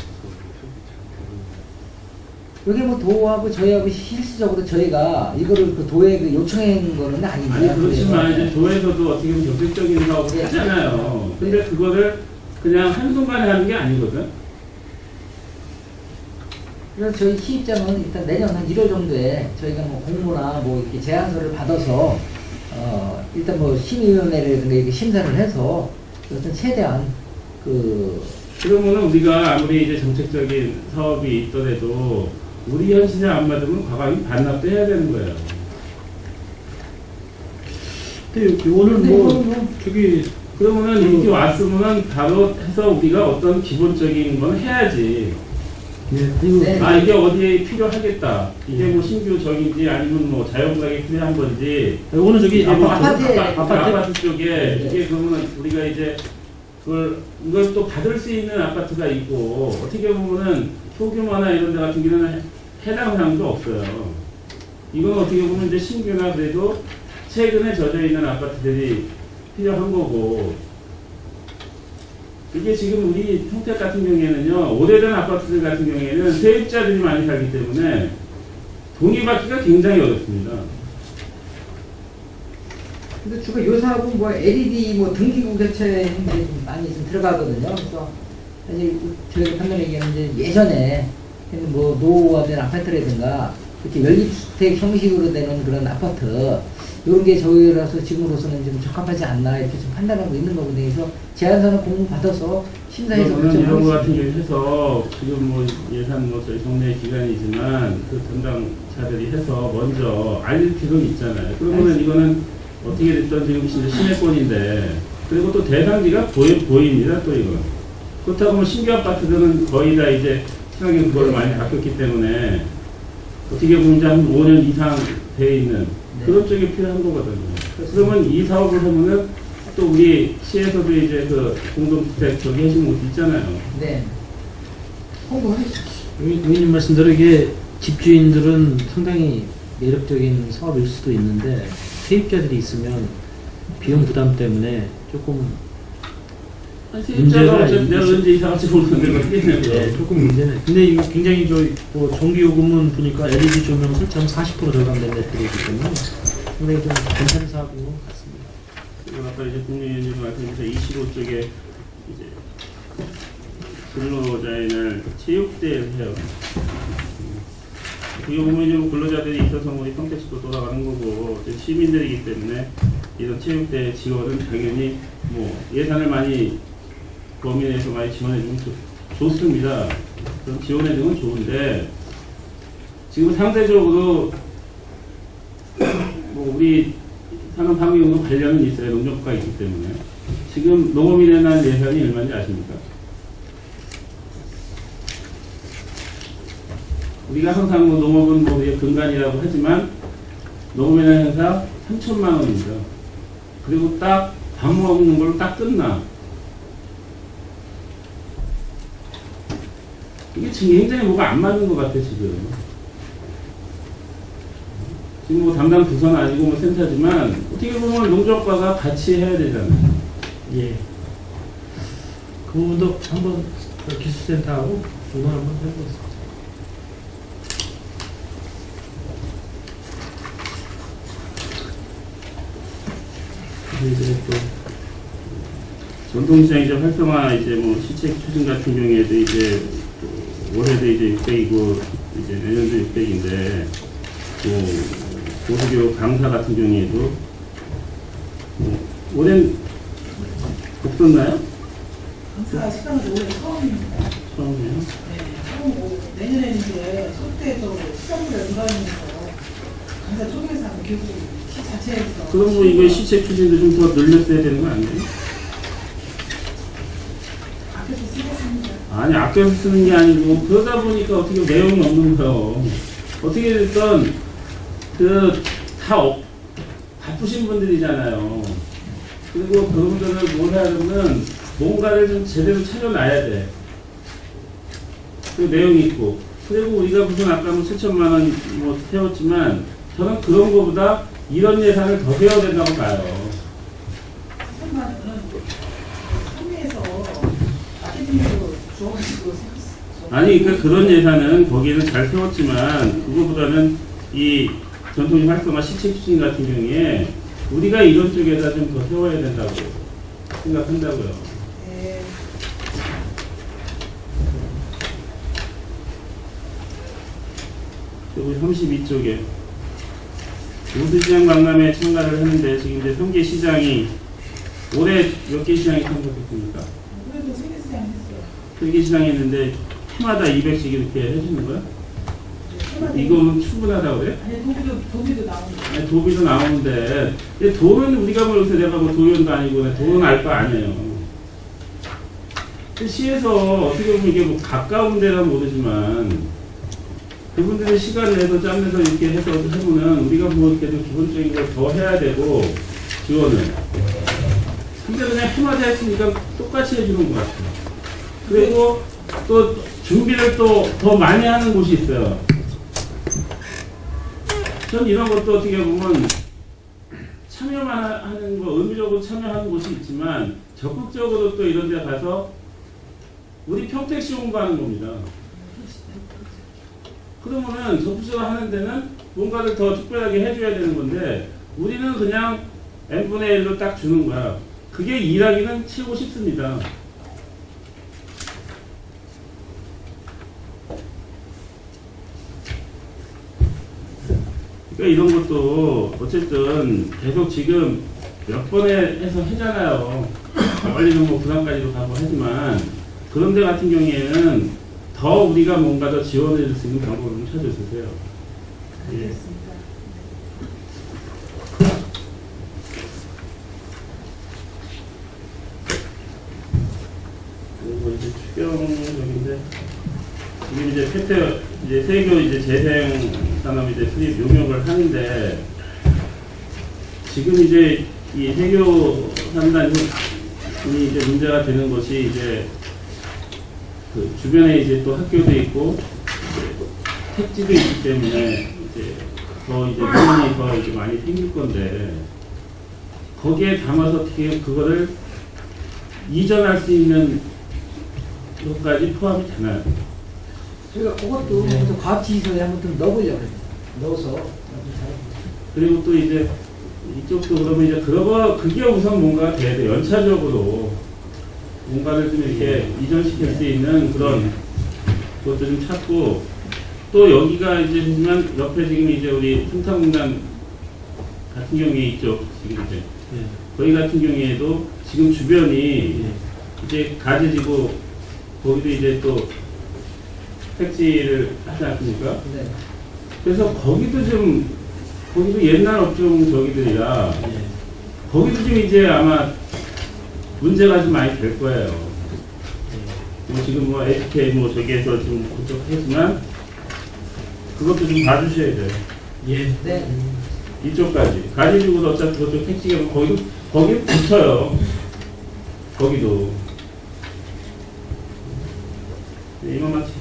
여기 뭐 도하고 저희하고 실질적으로 저희가 이거를 그 도에 그 요청한 거는 아닌데. 아니 그렇지만 이제 도에서도 어떻게 보면 적극적인 사업을 네. 하잖아요. 근데 그거를 그냥 한순간에 하는 게 아니거든. 그래서 저희 시입장은 일단 내년 한 1월 정도에 저희가 뭐 공모나 뭐 이렇게 제안서를 받아서 일단 뭐 심의위원회를 이렇게 심사를 해서 어떤 최대한 그러면은 우리가 아무리 이제 정책적인 사업이 있더라도 우리 현실에 안 맞으면 과감히 반납도 해야 되는 거예요. 근데 요거는 근데 뭐 이거는 뭐 저기 그러면은 이렇게 왔으면은 바로 해서 우리가 어떤 기본적인 건 해야지. 그리고 네. 아 이게 어디에 필요하겠다. 이게 뭐 신규적인지 아니면 뭐 자연부양에 필요한 건지. 요거는 저기 이게 뭐 아파트에 아파트 쪽에 네. 이게 그러면 우리가 이제 이걸 또 받을 수 있는 아파트가 있고 어떻게 보면은 소규모나 이런 데 같은 경우는 해당 사항도 없어요. 이건 어떻게 보면 이제 신규나 그래도 최근에 젖어 있는 아파트들이 필요한 거고 이게 지금 우리 평택 같은 경우에는요 오래된 아파트들 같은 경우에는 세입자들이 많이 살기 때문에 동의받기가 굉장히 어렵습니다. 근데 주로 요사하고 뭐 LED 뭐 등기구 교체에 이제 많이 좀 들어가거든요. 그래서 사실 저희가 판단하기에는 이제 예전에 뭐 노후화된 아파트라든가 이렇게 연립주택 형식으로 되는 그런 아파트 이런 게 저희라서 지금으로서는 좀 적합하지 않나 이렇게 좀 판단하고 있는 거거든요. 그래서 제안서는 공부 받아서 심사해서 그러면 이런 거 같은 결정하겠습니다. 경우 해서 지금 뭐 예산 뭐 저희 정례 기간이지만 그 담당자들이 해서 먼저 알릴 필요는 있잖아요. 그러면은 이거는 어떻게 됐든 지금 진짜 시내권인데 그리고 또 대상지가 보입니다. 또 이거 그렇다고 뭐 신규 아파트들은 거의 다 이제 시각이 그걸 많이 바뀌었기 때문에 어떻게 보면 이제 한 5년 이상 돼 있는 그런 쪽이 필요한 거거든요. 그러면 이 사업을 하면은 또 우리 시에서도 이제 그 공동주택 저기 해주는 곳 있잖아요. 네. 홍보하겠습니다. 의원님 말씀대로 이게 집주인들은 상당히 매력적인 사업일 수도 있는데 세입자들이 있으면 비용 부담 때문에 조금 세입자가 내가 언제 이사갈지 모르는데 네, 조금 문제는. 근데 이거 굉장히 뭐 전기요금은 보니까 LED 조명 설치하면 40% 절감된다 들어오기 때문에 상당히 좀 괜찮은 사업인 것 같습니다. 그리고 아까 이제 국민의원님 말씀하신 25쪽에 이제 근로자인을 체육대회를 해요. 그게 보면 이제 뭐 근로자들이 있어서 우리 평택시도 돌아가는 거고 이제 시민들이기 때문에 이런 체육대회 지원은 당연히 뭐 예산을 많이 범위 내에서 많이 지원해주면 좋습니다. 그럼 지원해주면 좋은데 지금 상대적으로 뭐 우리 산업환경과 관련은 있어요. 농협과 있기 때문에 지금 농업인에 대한 예산이 얼마인지 아십니까? 우리가 항상 뭐 농업은 뭐 근간이라고 하지만 농업인의 회사 3천만 원입니다. 그리고 딱 밥 먹는 걸로 딱 끝나. 이게 지금 굉장히 뭐가 안 맞는 것 같아 지금. 지금 뭐 담당 부서는 아니고 뭐 센터지만 어떻게 보면 농조합과가 같이 해야 되잖아요. 예. 그 부분도 한번 기술센터하고 조사 한번 해보겠습니다. 이제 또 전통시장 이제 활성화 이제 뭐 시책 추진 같은 경우에도 이제 올해도 이제 600이고 이제 내년도 600인데 뭐 고수교 강사 같은 경우에도 뭐 올해는 없었나요? 강사 시간은 올해 처음입니다. 처음이에요? 네, 처음이고 내년에는 이제 소태에서 시장부를 연관하면서 강사 쪽에서 하는 교육 시 자체에서 그럼 뭐 이거 시책 추진도 좀 더 늘렸어야 되는 거 아니에요? 앞에서 쓰겠습니다. 아니 아껴서 쓰는 게 아니고 그러다 보니까 어떻게 내용이 없는 거예요. 어떻게 됐든 다 바쁘신 분들이잖아요. 그리고 그분들을 뭘 하려면 뭔가를 좀 제대로 차려놔야 돼. 그 내용이 있고. 그리고 우리가 무슨 아까 뭐 7천만 원 뭐 세웠지만 저는 그런 거보다 이런 예산을 더 세워야 된다고 봐요. 3천만 원은 소비에서 마케팅으로 주어가지고 아니 그러니까 그런 예산은 거기에는 잘 세웠지만 그거보다는 이 전통의 활성화 시책 추진 같은 경우에 우리가 이런 쪽에다 좀 더 세워야 된다고 생각한다고요. 네. 여기 32쪽에 우수시장 박람회에 참가를 했는데 지금 이제 평계시장이 올해 몇 개 시장이 참가했습니까? 그래도 세계시장 했어요. 3개 시장 했는데 해마다 200씩 이렇게 해주는 거야? 이거는 충분하다고 그래? 아니 도비도 나오는데. 아니, 도비도 나오는데 근데 돈은 우리가 뭐 요새 내가 뭐 도연도 아니고 돈은 알 거 아니에요. 근데 시에서 어떻게 보면 이게 뭐 가까운 데는 모르지만 그분들이 시간을 내서 짬내서 이렇게 해서 해보면 우리가 뭐 이렇게 좀 기본적인 걸 더 해야 되고 지원을. 근데 그냥 해마다 했으니까 똑같이 해주는 것 같아요. 그리고 또 준비를 또 더 많이 하는 곳이 있어요. 전 이런 것도 어떻게 보면 참여만 하는 거, 의무적으로 참여하는 곳이 있지만 적극적으로 또 이런 데 가서 우리 평택시 홍보하는 겁니다. 그러면은 적극적으로 하는 데는 뭔가를 더 특별하게 해줘야 되는 건데 우리는 그냥 n분의 1로 딱 주는 거야. 그게 일하기는 최고 쉽습니다. 그러니까 이런 것도 어쨌든 계속 지금 몇 번에 해서 하잖아요. 멀리는 뭐 부산까지도 가고 하지만 그런 데 같은 경우에는 더 우리가 뭔가 더 지원해 줄 수 있는 방법을 좀 찾아주세요. 예. 알겠습니다. 그리고 이제 추경적인데 지금 이제 폐퇴 이제 세교 이제 재생 산업 이제 수립 용역을 하는데 지금 이제 이 세교 산단이 이제 문제가 되는 것이 이제 그 주변에 이제 또 학교도 있고 이제 택지도 있기 때문에 이제 더 이제 민원이 더 이제 많이 생길 건데 거기에 담아서 어떻게 그거를 이전할 수 있는 것까지 포함이 되나요? 저희가 그것도 좀 과학지휘서에 한번 좀 넣어보려고 해요. 넣어서 그리고 또 이제 이쪽도 그러면 이제 그게 우선 뭔가 돼야 돼. 연차적으로 뭔가를 좀 이렇게 이전시킬 수 있는 그런 것도 좀 찾고 또 여기가 이제 보면 옆에 지금 이제 우리 풍탄공단 같은 경우에 이쪽 지금 이제 예. 거기 같은 경우에도 지금 주변이 이제 가지지고 거기도 이제 또 택지를 하지 않습니까? 네. 그래서 거기도 옛날 업종 저기들이라 예. 거기도 좀 이제 아마 문제가 좀 많이 될 거예요. 뭐 지금 뭐 SK 뭐 저기에서 좀 그쪽 하지만 그것도 좀 봐주셔야 돼요. 예. 네. 이쪽까지 가지주고도 어차피 그쪽 택지가 거기 붙어요. 거기도. 네, 이만 마치.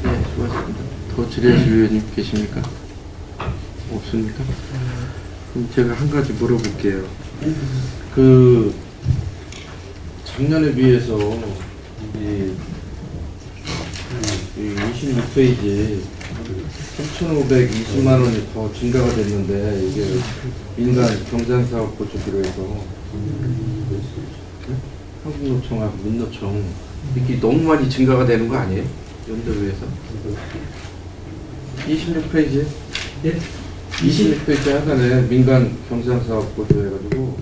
네, 수고하셨습니다. 더 질의하실 의원님 계십니까? 없습니까? 그럼 제가 한 가지 물어볼게요. 그 작년에 비해서 이 26페이지 3,520만 원이 더 증가가 됐는데 이게 민간 경장사업 보조비로 해서 한국노총하고 민노총 이게 너무 많이 증가가 되는 거 아니에요? 연도에서 26페이지 네. 26페이지 하단에 민간 경상사업 보조해가지고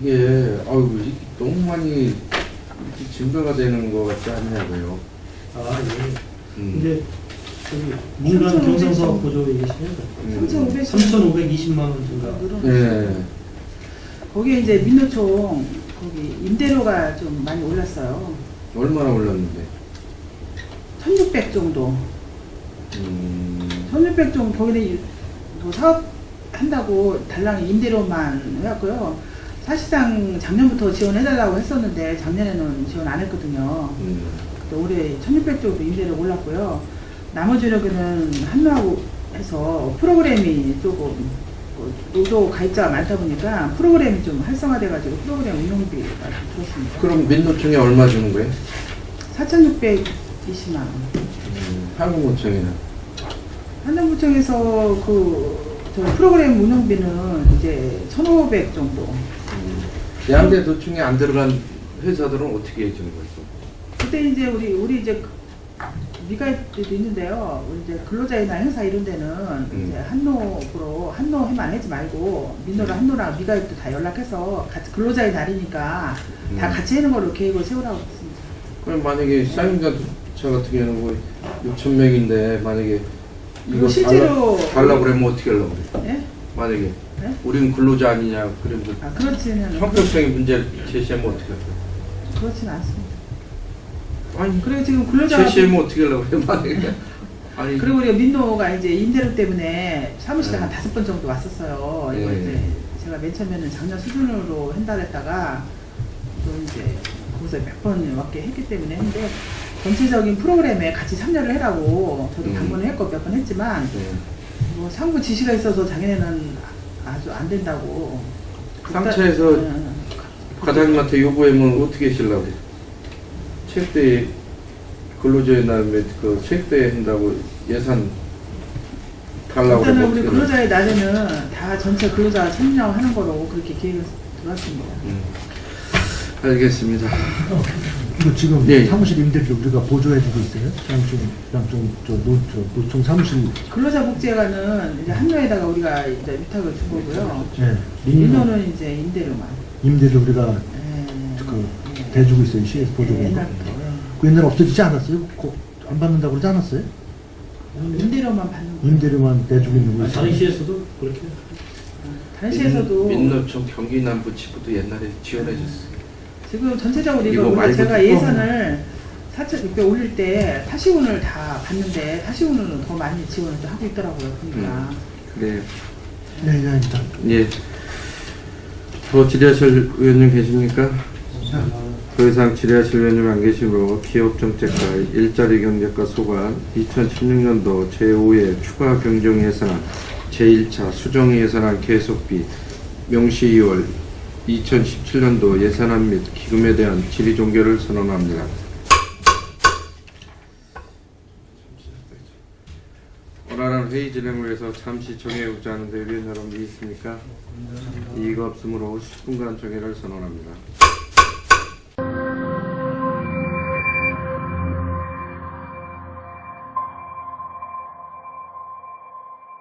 이게 이게 너무 많이 이렇게 증가가 되는 것 같지 않냐고요. 아, 예. 이제 저기 민간 경상사업 보조 얘기시면 3,520만 원 증가. 네. 거기에 이제 민노총 거기 임대료가 좀 많이 올랐어요. 얼마나 올랐는데? 1,600 정도. 1,600 정도 거기는 뭐 사업 한다고 달랑 임대료만 해갖고요. 사실상 작년부터 지원해달라고 했었는데 작년에는 지원 안 했거든요. 또 올해 1,600 정도 임대료 올랐고요. 나머지 여기는 한노하고 해서 프로그램이 조금 노조 가입자가 많다 보니까 프로그램이 좀 활성화돼가지고 프로그램 운영비가 좀 들었습니다. 그럼 민노총에 얼마 주는 거예요? 4,620만 원. 한국노총에는? 한남구청에서 저 프로그램 운영비는 이제 1,500 정도. 양대 노총에 안 들어간 회사들은 어떻게 해주는 거죠? 그때 이제 우리 이제 미가입들도 있는데요. 우리 이제 근로자의 날 행사 이런 데는 이제 한노에만 하지 말고 민노랑 한노랑 미가입도 다 연락해서 같이 근로자의 날이니까 다 같이 하는 걸로 계획을 세우라고 했습니다. 그럼 만약에 쌍용자차 같은 경우는 뭐 6천 명인데 만약에 이거 실제로 달라고 그러면 어떻게 하려고 그래? 예? 만약에 네? 우리는 근로자 아니냐 그러면 그렇지는 형평성의 문제를 제시하면 어떻게 할까요? 그렇지는 않습니다. 아니 그리고 지금 근로자가 제시하면 어떻게 하려고 그래? 만약에 아니 그리고 우리가 민노가 이제 임대료 때문에 사무실에 네. 한 5번 정도 왔었어요. 이거 네. 이제 제가 맨 처음에는 작년 수준으로 한다 했다가 또 이제 거기서 몇 번 왔게 했기 때문에 했는데 전체적인 프로그램에 같이 참여를 해라고 저도 당번을 했고 몇 번 했지만 네. 뭐 상부 지시가 있어서 작년에는 아주 안 된다고. 상차에서 과장님한테 요구하면 어떻게 하시려고 그래? 체육대회 근로자의 날에 그 체육대회 한다고 예산 달라고 일단은 그러면 우리 어떻게 근로자의 날에는 다 전체 근로자가 참여하는 거로 그렇게 계획을 들어왔습니다. 알겠습니다. 이거 지금 예. 사무실 임대료 우리가 보조해주고 있어요? 노총 사무실. 근로자복지회관은 이제 한노에다가 우리가 이제 위탁을 준 거고요. 네. 민노는 이제 임대료만. 임대료 우리가 예. 대주고 있어요. 시에서 보조금. 옛날부터. 그 옛날에 없어지지 않았어요? 안 받는다고 그러지 않았어요? 임대료만 받는 거예요. 임대료만 대주고 있는 거지. 다른 시에서도 그렇게. 다른 시에서도 민노총 경기남부 지부도 옛날에 지원해줬어요. 지금 전체적으로 이거 이거 말고 제가 또 예산을 4,600 올릴 때 타시운을 다 받는데 타시운은 더 많이 지원을 하고 있더라고요. 그러니까. 그래요. 네, 일단. 예. 더 질의하실 의원님 계십니까? 자, 더 이상 질의하실 의원님 안 계시므로 기업정책과 일자리 경제과 소관 2016년도 제5회 추가 경정 예산안 제1차 수정 예산안 계속비 명시 2월 2017년도 예산안 및 기금에 대한 질의 종결을 선언합니다. 원활한 회의 진행을 위해서 잠시 정해오자 하는데 위원 여러분이 있습니까? 이의가 없으므로 10분간 정회를 선언합니다.